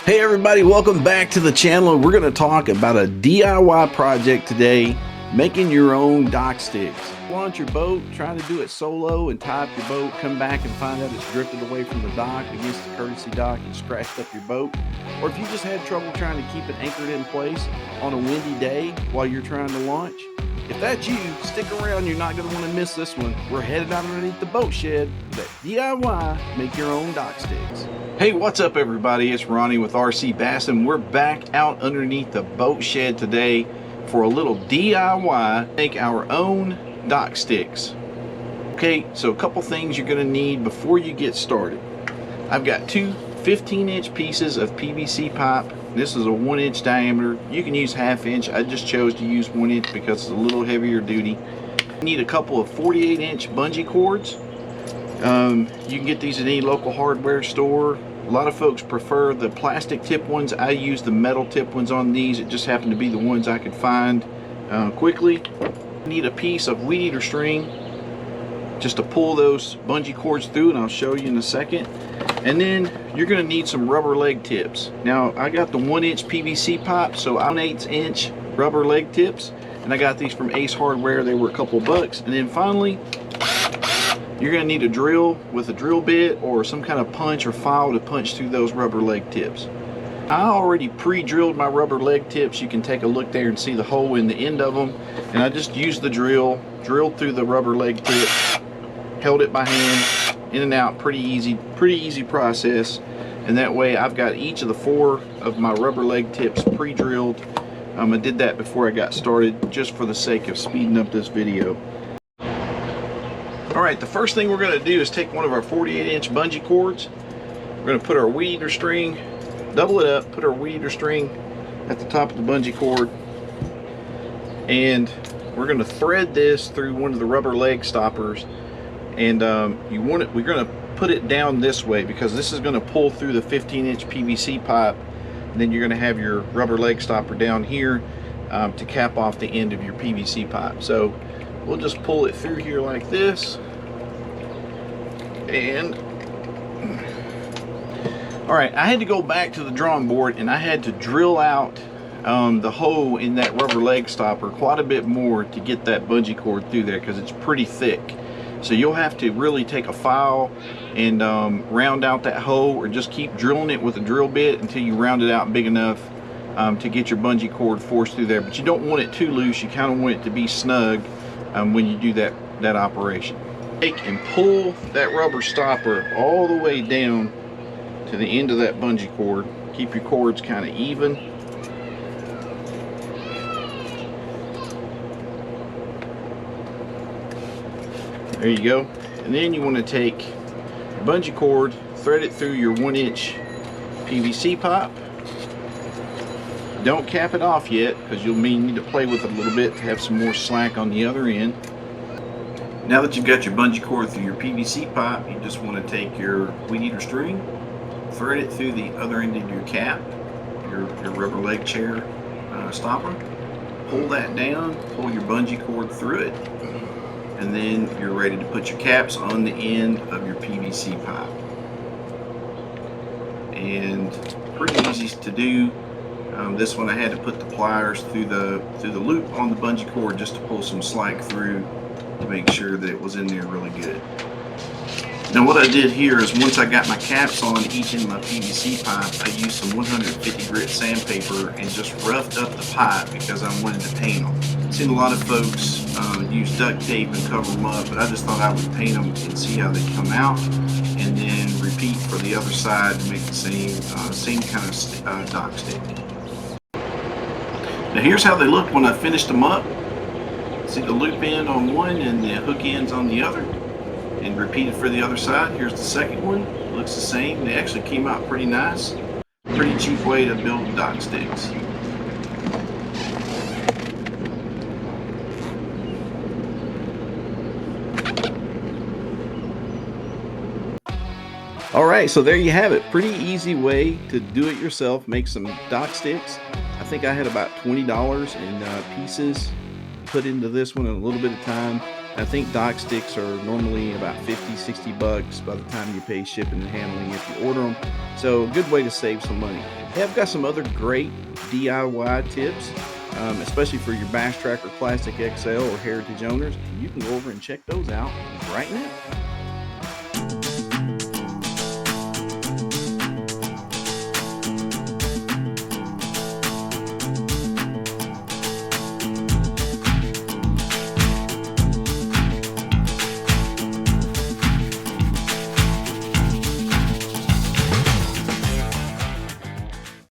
Hey everybody, welcome back to the channel. We're going to talk about a DIY project today, making your own DockStix. Launch your boat, trying to do it solo and tie up your boat, come back and find out it's drifted away from the dock against the courtesy dock and scratched up your boat. Or if you just had trouble trying to keep it anchored in place on a windy day while you're trying to launch. If that's you, stick around, you're not going to want to miss this one. We're headed out underneath the boat shed with that DIY, make your own DockStix. Hey, what's up everybody? It's Ronnie with RC Bass, and we're back out underneath the boat shed today for a little DIY, make our own DockStix. Okay, so a couple things you're going to need before you get started. I've got two 15-inch pieces of PVC pipe. This is a 1-inch diameter. You can use 1/2 inch. I just chose to use 1 inch because it's a little heavier duty. You need a couple of 48-inch bungee cords. You can get these at any local hardware store. A lot of folks prefer the plastic tip ones. I use the metal tip ones on these. It just happened to be the ones I could find quickly. You need a piece of weed eater string just to pull those bungee cords through, and I'll show you in a second. And then you're going to need some rubber leg tips. Now I got the 1-inch PVC pipe, so I'm 1/8-inch rubber leg tips, and I got these from Ace Hardware. They were a couple bucks. And then finally, you're going to need a drill with a drill bit or some kind of punch or file to punch through those rubber leg tips. I already pre-drilled my rubber leg tips. You can take a look there and see the hole in the end of them. And I just used the drill, drilled through the rubber leg tip, held it by hand, in and out, pretty easy process. And that way I've got each of the 4 of my rubber leg tips pre-drilled. I did that before I got started just for the sake of speeding up this video. Alright, the first thing we're going to do is take one of our 48-inch bungee cords. We're going to put our weed eater string, double it up, put our weed eater string at the top of the bungee cord, and we're going to thread this through one of the rubber leg stoppers. And we're going to put it down this way because this is going to pull through the 15-inch PVC pipe, and then you're going to have your rubber leg stopper down here to cap off the end of your PVC pipe. So we'll just pull it through here like this. And all right, I had to go back to the drawing board and I had to drill out the hole in that rubber leg stopper quite a bit more to get that bungee cord through there because it's pretty thick. So you'll have to really take a file and round out that hole, or just keep drilling it with a drill bit until you round it out big enough to get your bungee cord forced through there. But you don't want it too loose. You kind of want it to be snug when you do that operation. Take and pull that rubber stopper all the way down to the end of that bungee cord. Keep your cords kind of even. There you go. And then you want to take your bungee cord, thread it through your 1-inch PVC pipe. Don't cap it off yet because you'll need to play with it a little bit to have some more slack on the other end. Now that you've got your bungee cord through your PVC pipe, you just want to take your weed eater string, thread it through the other end of your cap, your rubber leg chair stopper. Pull that down, pull your bungee cord through it, and then you're ready to put your caps on the end of your PVC pipe. And pretty easy to do. This one I had to put the pliers through the loop on the bungee cord just to pull some slack through to make sure that it was in there really good. Now what I did here is, once I got my caps on each end of my PVC pipe, I used some 150 grit sandpaper and just roughed up the pipe because I wanted to paint them. I've seen a lot of folks use duct tape and cover them up, but I just thought I would paint them and see how they come out, and then repeat for the other side to make the same kind of dock stick. Now here's how they look when I finished them up. See the loop end on one and the hook ends on the other, and repeat it for the other side. Here's the second one. It looks the same. They actually came out pretty nice. Pretty cheap way to build DockStix. Alright, so there you have it. Pretty easy way to do it yourself. Make some DockStix. I think I had about $20 in pieces put into this one in a little bit of time. I think DockStix are normally about 50-60 bucks by the time you pay shipping and handling if you order them. So a good way to save some money. Hey, I've got some other great DIY tips, especially for your Bass Tracker Classic XL or Heritage owners. You can go over and check those out right now.